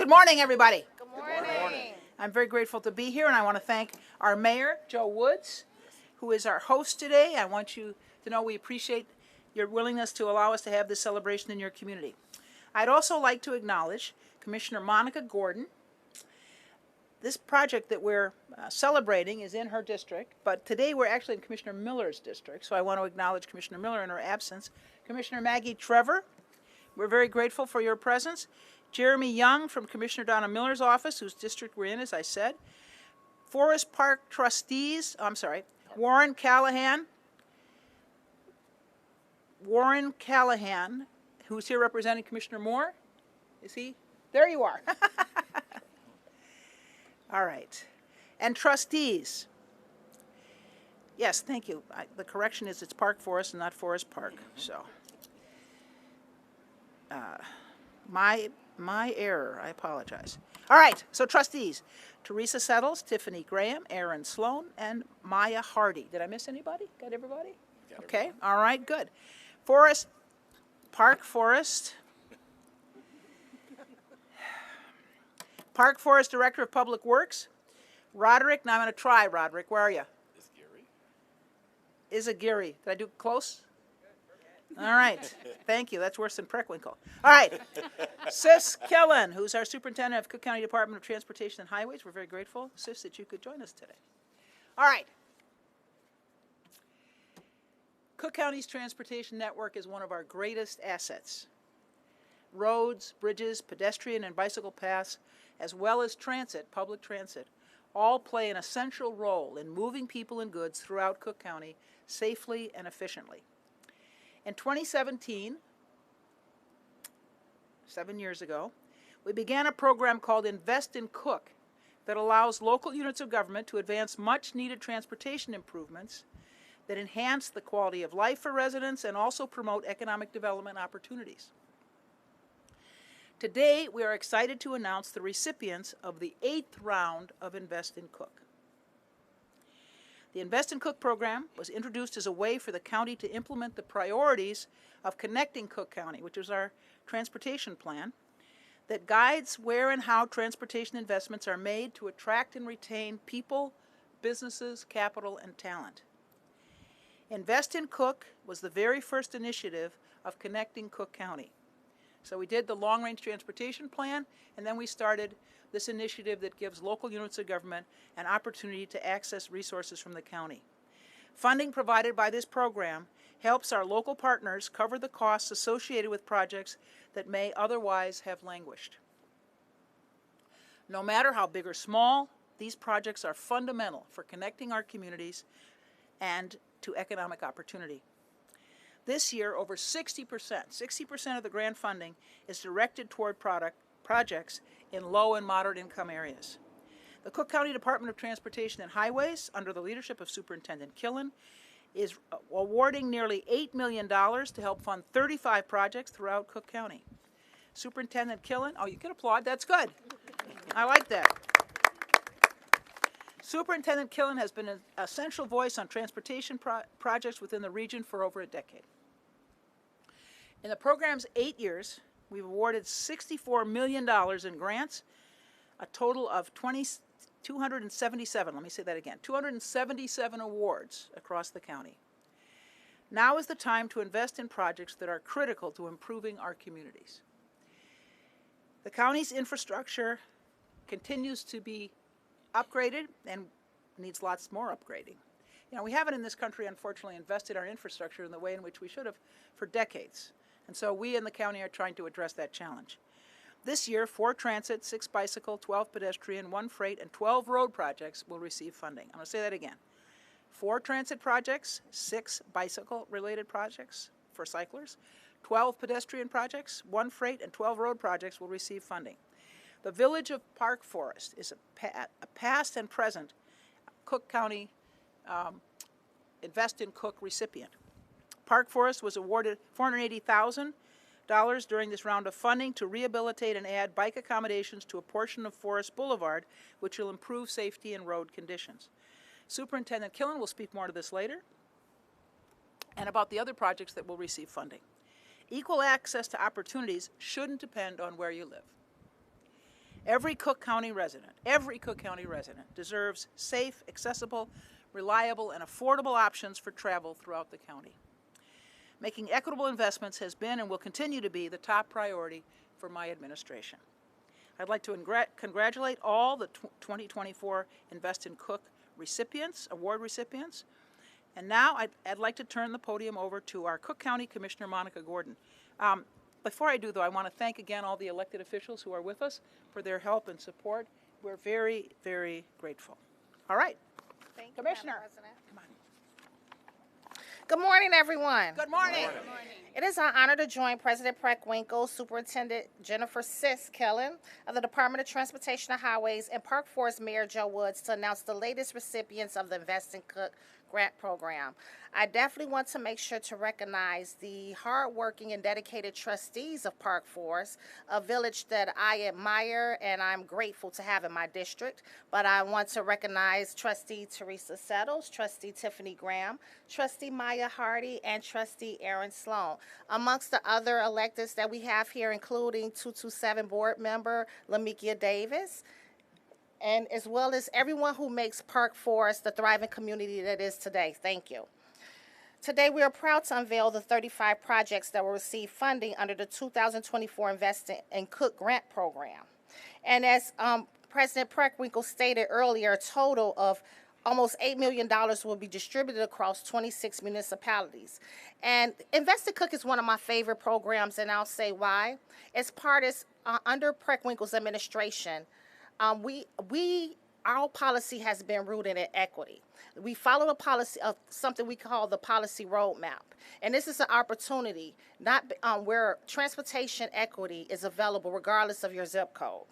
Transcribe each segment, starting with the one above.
Good morning, everybody. Good morning. I'm very grateful to be here, and I want to thank our mayor, Joe Woods, who is our host today. I want you to know we appreciate your willingness to allow us to have this celebration in your community. I'd also like to acknowledge Commissioner Monica Gordon. This project that we're celebrating is in her district, but today we're actually in Commissioner Miller's district, so I want to acknowledge Commissioner Miller in her absence. Commissioner Maggie Trevor, we're very grateful for your presence. Jeremy Young from Commissioner Donna Miller's office, whose district we're in, as I said. Forest Park trustees, Warren Callahan, who's here representing Commissioner Moore. Is he? There you are. All right. And trustees. Yes, thank you. The correction is it's Park Forest and not Forest Park. So, my error. I apologize. All right. So trustees: Teresa Settles, Tiffany Graham, Aaron Sloan, and Maya Hardy. Did I miss anybody? Got everybody? Okay. All right. Good. Park Forest Director of Public Works, Roderick. Now I'm going to try, Roderick. Where are you? Is it Gary? Did I do close? All right. Thank you. That's worse than Preckwinkle. All right. Sis Killen, who's our superintendent of Cook County Department of Transportation and Highways. We're very grateful, Sis, that you could join us today. All right. Cook County's transportation network is one of our greatest assets. Roads, bridges, pedestrian and bicycle paths, as well as transit, public transit, all play an essential role in moving people and goods throughout Cook County safely and efficiently. In 2017, 7 years ago, we began a program called Invest in Cook that allows local units of government to advance much-needed transportation improvements that enhance the quality of life for residents and also promote economic development opportunities. Today, we are excited to announce the recipients of the 8th round of Invest in Cook. The Invest in Cook program was introduced as a way for the county to implement the priorities of Connecting Cook County, which is our transportation plan, that guides where and how transportation investments are made to attract and retain people, businesses, capital, and talent. Invest in Cook was the very first initiative of Connecting Cook County. So we did the long-range transportation plan, and then we started this initiative that gives local units of government an opportunity to access resources from the county. Funding provided by this program helps our local partners cover the costs associated with projects that may otherwise have languished. No matter how big or small, these projects are fundamental for connecting our communities and to economic opportunity. This year, over 60% of the grant funding is directed toward projects in low and moderate income areas. The Cook County Department of Transportation and Highways, under the leadership of Superintendent Killen, is awarding nearly $8 million to help fund 35 projects throughout Cook County. Superintendent Killen, oh, you can applaud, that's good. I like that. Superintendent Killen has been an essential voice on transportation projects within the region for over a decade. In the program's 8 years, we've awarded $64 million in grants, a total of 277, let me say that again, 277 awards across the county. Now is the time to invest in projects that are critical to improving our communities. The county's infrastructure continues to be upgraded and needs lots more upgrading. You know, we haven't in this country, unfortunately, invested our infrastructure in the way in which we should have for decades. And so we in the county are trying to address that challenge. This year, 4 transit, 6 bicycle, 12 pedestrian, 1 freight, and 12 road projects will receive funding. I'm going to say that again. 4 transit projects, 6 bicycle-related projects for cyclers, 12 pedestrian projects, 1 freight, and 12 road projects will receive funding. The Village of Park Forest is a past and present Cook County Invest in Cook recipient. Park Forest was awarded $480,000 during this round of funding to rehabilitate and add bike accommodations to a portion of Forest Boulevard, which will improve safety and road conditions. Superintendent Killen will speak more to this later, and about the other projects that will receive funding. Equal access to opportunities shouldn't depend on where you live. Every Cook County resident deserves safe, accessible, reliable, and affordable options for travel throughout the county. Making equitable investments has been and will continue to be the top priority for my administration. I'd like to congratulate all the 2024 Invest in Cook award recipients. And now I'd like to turn the podium over to our Cook County Commissioner, Monica Gordon. Before I do, though, I want to thank again all the elected officials who are with us for their help and support. We're very, very grateful. All right. Thank you, Commissioner. Madam President. Come on. Good morning, everyone. Good morning. Good morning. It is our honor to join President Preckwinkle, Superintendent Jennifer Killen of the Department of Transportation and Highways, and Park Forest Mayor Joe Woods to announce the latest recipients of the Invest in Cook grant program. I definitely want to make sure to recognize the hardworking and dedicated trustees of Park Forest, a village that I admire and I'm grateful to have in my district. But I want to recognize Trustee Teresa Settles, Trustee Tiffany Graham, Trustee Maya Hardy, and Trustee Aaron Sloan, amongst the other electeds that we have here, including 227 board member Lamikia Davis, and as well as everyone who makes Park Forest the thriving community that it is today. Thank you. Today, we are proud to unveil the 35 projects that will receive funding under the 2024 Invest in Cook grant program. And as President Preckwinkle stated earlier, a total of almost $8 million will be distributed across 26 municipalities. And Invest in Cook is one of my favorite programs, and I'll say why. Under Preckwinkle's administration, our policy has been rooted in equity. We follow the policy of something we call the policy roadmap. And this is an opportunity where transportation equity is available regardless of your zip code.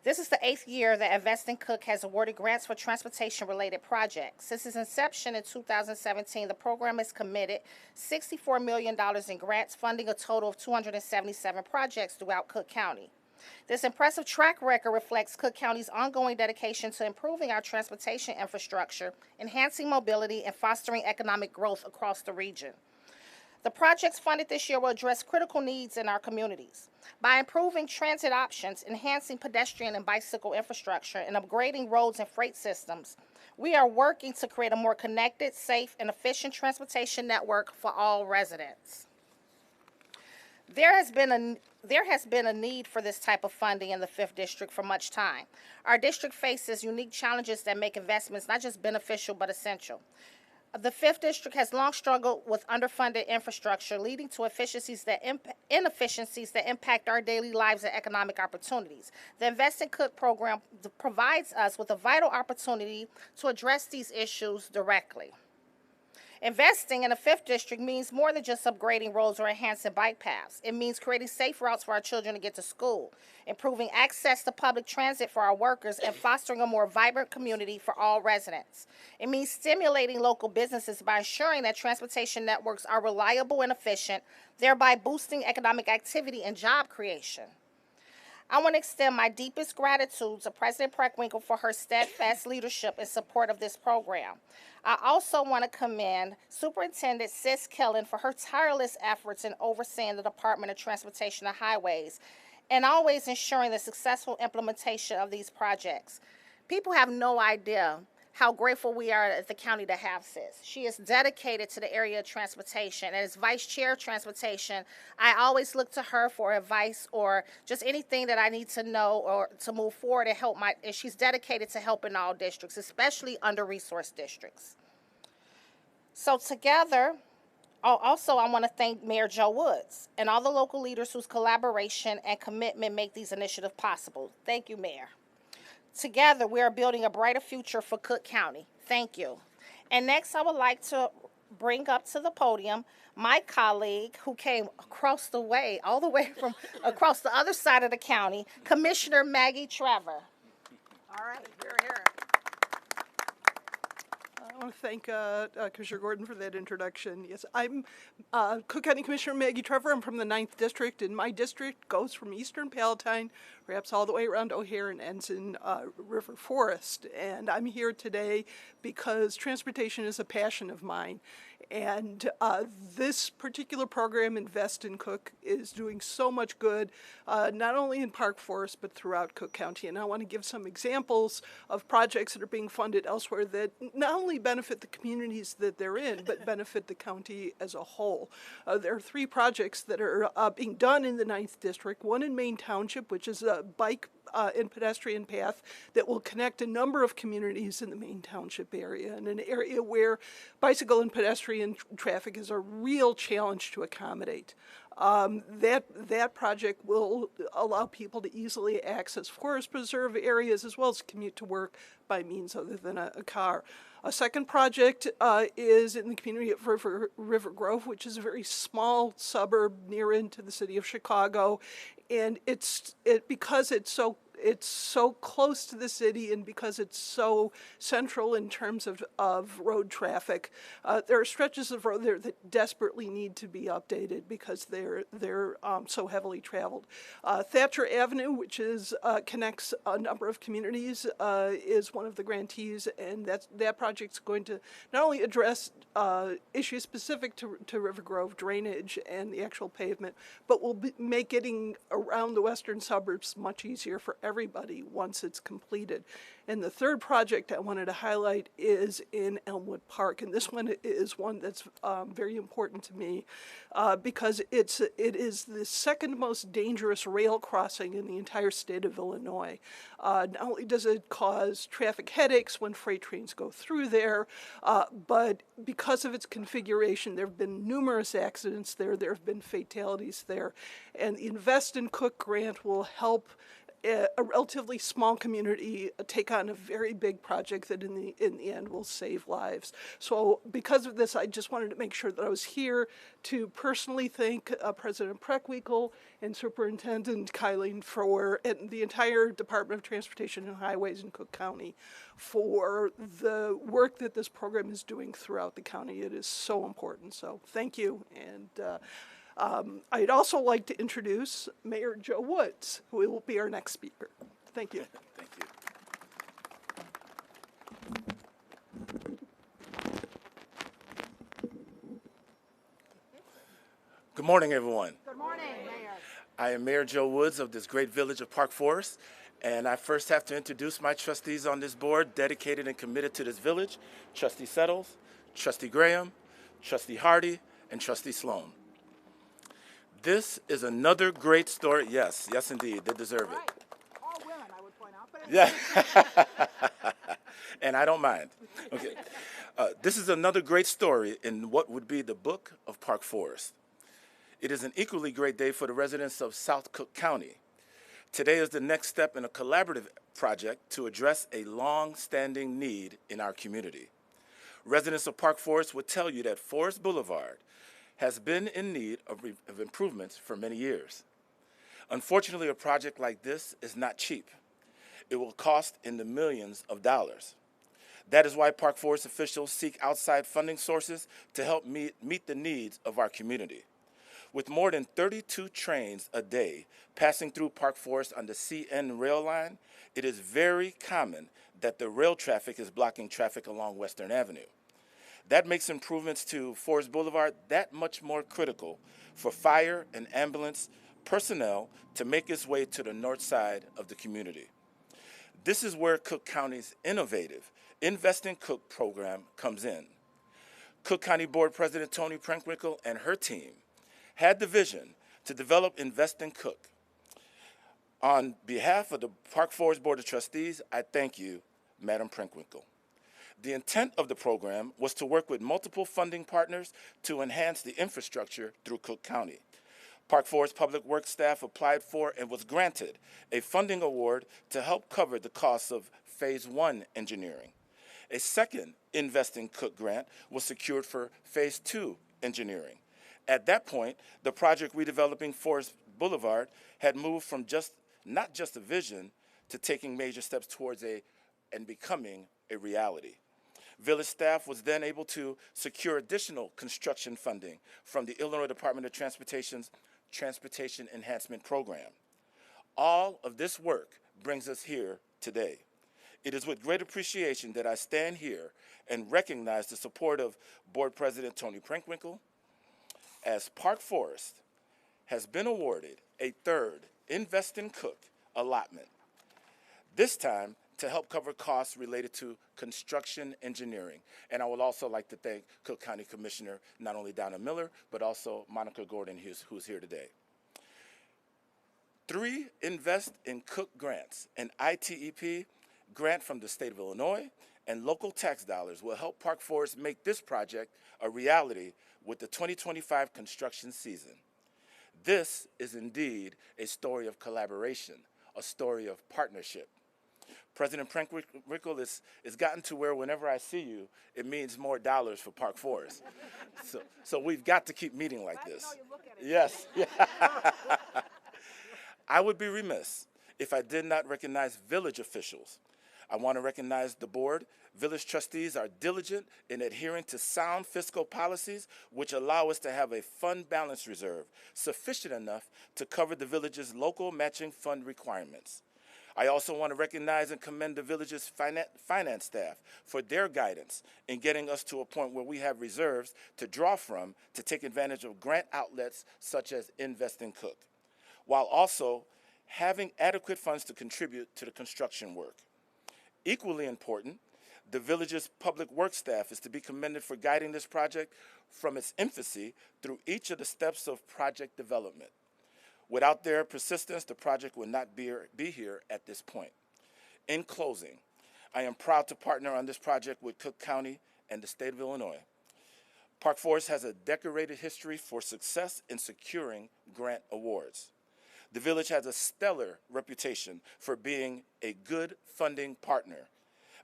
This is the 8th year that Invest in Cook has awarded grants for transportation-related projects. Since its inception in 2017, the program has committed $64 million in grants, funding a total of 277 projects throughout Cook County. This impressive track record reflects Cook County's ongoing dedication to improving our transportation infrastructure, enhancing mobility, and fostering economic growth across the region. The projects funded this year will address critical needs in our communities. By improving transit options, enhancing pedestrian and bicycle infrastructure, and upgrading roads and freight systems, we are working to create a more connected, safe, and efficient transportation network for all residents. There has been a need for this type of funding in the 5th District for much time. Our district faces unique challenges that make investments not just beneficial but essential. The 5th District has long struggled with underfunded infrastructure, leading to inefficiencies that impact our daily lives and economic opportunities. The Invest in Cook program provides us with a vital opportunity to address these issues directly. Investing in the 5th District means more than just upgrading roads or enhancing bike paths. It means creating safe routes for our children to get to school, improving access to public transit for our workers, and fostering a more vibrant community for all residents. It means stimulating local businesses by ensuring that transportation networks are reliable and efficient, thereby boosting economic activity and job creation. I want to extend my deepest gratitude to President Preckwinkle for her steadfast leadership in support of this program. I also want to commend Superintendent Killen for her tireless efforts in overseeing the Department of Transportation and Highways and always ensuring the successful implementation of these projects. People have no idea how grateful we are at the county to have Sis. She is dedicated to the area of transportation, and as Vice Chair of Transportation, I always look to her for advice or just anything that I need to know or to move forward and help and she's dedicated to helping all districts, especially under-resourced districts. So together, also I want to thank Mayor Joe Woods and all the local leaders whose collaboration and commitment make these initiatives possible. Thank you, Mayor. Together, we are building a brighter future for Cook County. Thank you. And next, I would like to bring up to the podium my colleague who came across the way, all the way from across the other side of the county, Commissioner Maggie Trevor. All right, here, here. I want to thank Commissioner Gordon for that introduction. Yes, I'm Cook County Commissioner Maggie Trevor. I'm from the 9th District, and my district goes from Eastern Palatine perhaps all the way around O'Hare and ends in River Forest. And I'm here today because transportation is a passion of mine. And this particular program, Invest in Cook, is doing so much good, not only in Park Forest, but throughout Cook County. And I want to give some examples of projects that are being funded elsewhere that not only benefit the communities that they're in, but benefit the county as a whole. There are 3 projects that are being done in the 9th District, one in Main Township, which is a bike and pedestrian path that will connect a number of communities in the Main Township area, and an area where bicycle and pedestrian traffic is a real challenge to accommodate. That project will allow people to easily access forest preserve areas as well as commute to work by means other than a car. A second project is in the community of River Grove, which is a very small suburb near into the city of Chicago, and because it's so close to the city and because it's so central in terms of road traffic, there are stretches of road there that desperately need to be updated because they're so heavily traveled. Thatcher Avenue, which connects a number of communities, is one of the grantees, and that project's going to not only address issues specific to River Grove drainage and the actual pavement, but will make getting around the western suburbs much easier for everybody once it's completed. And the third project I wanted to highlight is in Elmwood Park, and this one is one that's very important to me because it is the second most dangerous rail crossing in the entire state of Illinois. Not only does it cause traffic headaches when freight trains go through there, but because of its configuration, there have been numerous accidents there. There have been fatalities there, and the Invest in Cook grant will help a relatively small community take on a very big project that in the end will save lives. So because of this, I just wanted to make sure that I was here to personally thank President Preckwinkle and Superintendent Killen and the entire Department of Transportation and Highways in Cook County for the work that this program is doing throughout the county. It is so important. So thank you. And I'd also like to introduce Mayor Joe Woods, who will be our next speaker. Thank you. Thank you. Good morning, everyone. Good morning, Mayor. I am Mayor Joe Woods of this great village of Park Forest, and I first have to introduce my trustees on this board, dedicated and committed to this village: Trustee Settles, Trustee Graham, Trustee Hardy, and Trustee Sloan. This is another great story. Yes, indeed, they deserve it. All women, I would point out. But Yeah, and I don't mind. Okay, this is another great story in what would be the book of Park Forest. It is an equally great day for the residents of South Cook County. Today is the next step in a collaborative project to address a long-standing need in our community. Residents of Park Forest would tell you that Forest Boulevard has been in need of improvements for many years. Unfortunately, a project like this is not cheap. It will cost in the millions of dollars. That is why Park Forest officials seek outside funding sources to help meet the needs of our community. With more than 32 trains a day passing through Park Forest on the CN rail line, it is very common that the rail traffic is blocking traffic along Western Avenue. That makes improvements to Forest Boulevard that much more critical for fire and ambulance personnel to make its way to the north side of the community. This is where Cook County's innovative Invest in Cook program comes in. Cook County Board President Tony Preckwinkle and her team had the vision to develop Invest in Cook. On behalf of the Park Forest Board of Trustees, I thank you, Madam Preckwinkle. The intent of the program was to work with multiple funding partners to enhance the infrastructure through Cook County. Park Forest Public Works staff applied for and was granted a funding award to help cover the costs of Phase 1 engineering. A second Invest in Cook grant was secured for Phase 2 engineering. At that point, the project redeveloping Forest Boulevard had moved from not just a vision to taking major steps towards and becoming a reality. Village staff was then able to secure additional construction funding from the Illinois Department of Transportation's Transportation Enhancement Program. All of this work brings us here today. It is with great appreciation that I stand here and recognize the support of Board President Tony Preckwinkle, as Park Forest has been awarded a third Invest in Cook allotment, this time to help cover costs related to construction engineering. And I would also like to thank Cook County Commissioner, not only Donna Miller, but also Monica Gordon, who's here today. 3 Invest in Cook grants, an ITEP grant from the state of Illinois, and local tax dollars will help Park Forest make this project a reality with the 2025 construction season. This is indeed a story of collaboration, a story of partnership. President Preckwinkle is gotten to where whenever I see you, it means more dollars for Park Forest. So we've got to keep meeting like this. Yes. I would be remiss if I did not recognize village officials. I want to recognize the board. Village trustees are diligent in adhering to sound fiscal policies, which allow us to have a fund balance reserve sufficient enough to cover the village's local matching fund requirements. I also want to recognize and commend the village's finance staff for their guidance in getting us to a point where we have reserves to draw from to take advantage of grant outlets such as Invest in Cook, while also having adequate funds to contribute to the construction work. Equally important, the village's public works staff is to be commended for guiding this project from its infancy through each of the steps of project development. Without their persistence, the project would not be here at this point. In closing, I am proud to partner on this project with Cook County and the state of Illinois. Park Forest has a decorated history for success in securing grant awards. The village has a stellar reputation for being a good funding partner.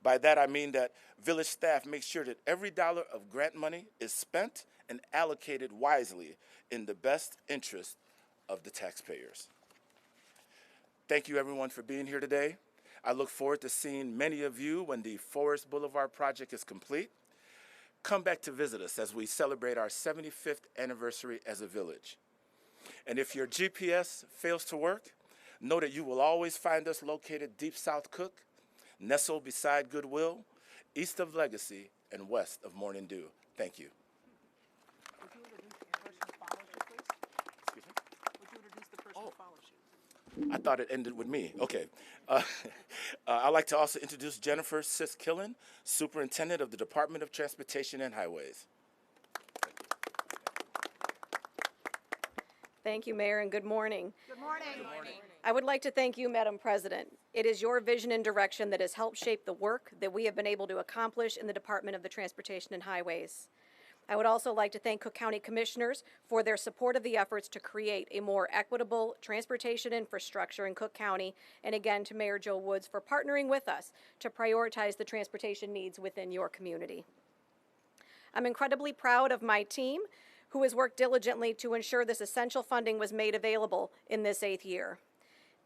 By that I mean that village staff makes sure that every dollar of grant money is spent and allocated wisely in the best interest of the taxpayers. Thank you everyone for being here today. I look forward to seeing many of you when the Forest Boulevard project is complete. Come back to visit us as we celebrate our 75th anniversary as a village. And if your GPS fails to work, know that you will always find us located deep South Cook, nestled beside Goodwill, east of Legacy, and west of Morning Dew. Thank you. Would you introduce the person who follows you, please? Excuse me? Would you introduce the person who follows you? I thought it ended with me. Okay. I'd like to also introduce Jennifer Killen, Superintendent of the Department of Transportation and Highways. Thank you, Mayor, and good morning. Good morning. Good morning. I would like to thank you, Madam President. It is your vision and direction that has helped shape the work that we have been able to accomplish in the Department of the Transportation and Highways. I would also like to thank Cook County Commissioners for their support of the efforts to create a more equitable transportation infrastructure in Cook County, and again to Mayor Joe Woods for partnering with us to prioritize the transportation needs within your community. I'm incredibly proud of my team, who has worked diligently to ensure this essential funding was made available in this 8th year.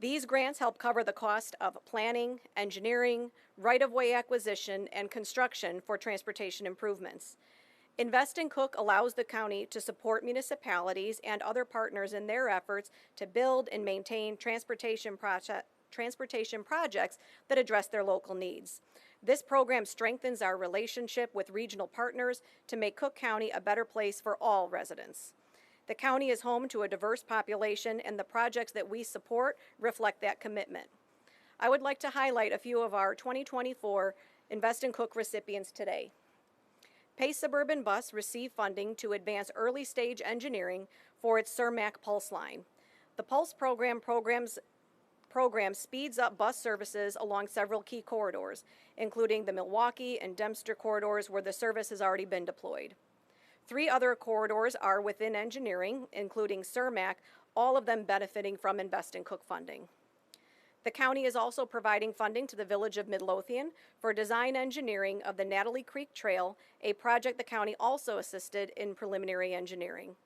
These grants help cover the cost of planning, engineering, right-of-way acquisition, and construction for transportation improvements. Invest in Cook allows the county to support municipalities and other partners in their efforts to build and maintain transportation projects that address their local needs. This program strengthens our relationship with regional partners to make Cook County a better place for all residents. The county is home to a diverse population, and the projects that we support reflect that commitment. I would like to highlight a few of our 2024 Invest in Cook recipients today. Pace Suburban Bus received funding to advance early-stage engineering for its Cermak Pulse line. The Pulse program speeds up bus services along several key corridors, including the Milwaukee and Dempster corridors where the service has already been deployed. 3 other corridors are within engineering, including Cermak, all of them benefiting from Invest in Cook funding. The county is also providing funding to the village of Midlothian for design engineering of the Natalie Creek Trail, a project the county also assisted in preliminary engineering.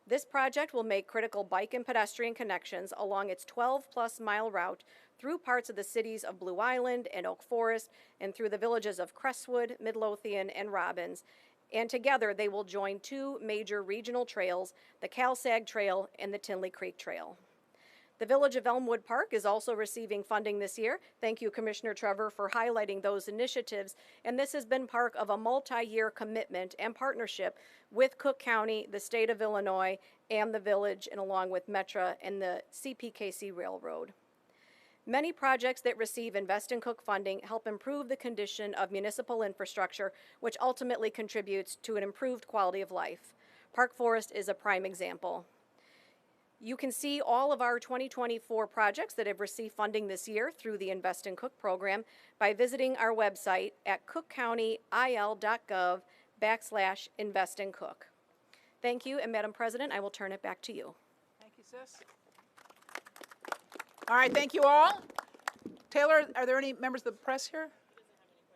This project will make critical bike and pedestrian connections along its 12-plus mile route through parts of the cities of Blue Island and Oak Forest and through the villages of Crestwood, Midlothian, and Robbins. And together they will join 2 major regional trails, the Calsag Trail and the Tinley Creek Trail. The Village of Elmwood Park is also receiving funding this year. Thank you, Commissioner Trevor, for highlighting those initiatives. And this has been part of a multi-year commitment and partnership with Cook County, the state of Illinois, and the village, and along with Metra and the CPKC Railroad. Many projects that receive Invest in Cook funding help improve the condition of municipal infrastructure, which ultimately contributes to an improved quality of life. Park Forest is a prime example. You can see all of our 2024 projects that have received funding this year through the Invest in Cook program by visiting our website at cookcountyil.gov/investincook. Thank you, and Madam President, I will turn it back to you. Thank you, sis. All right, thank you all. Taylor, are there any members of the press here?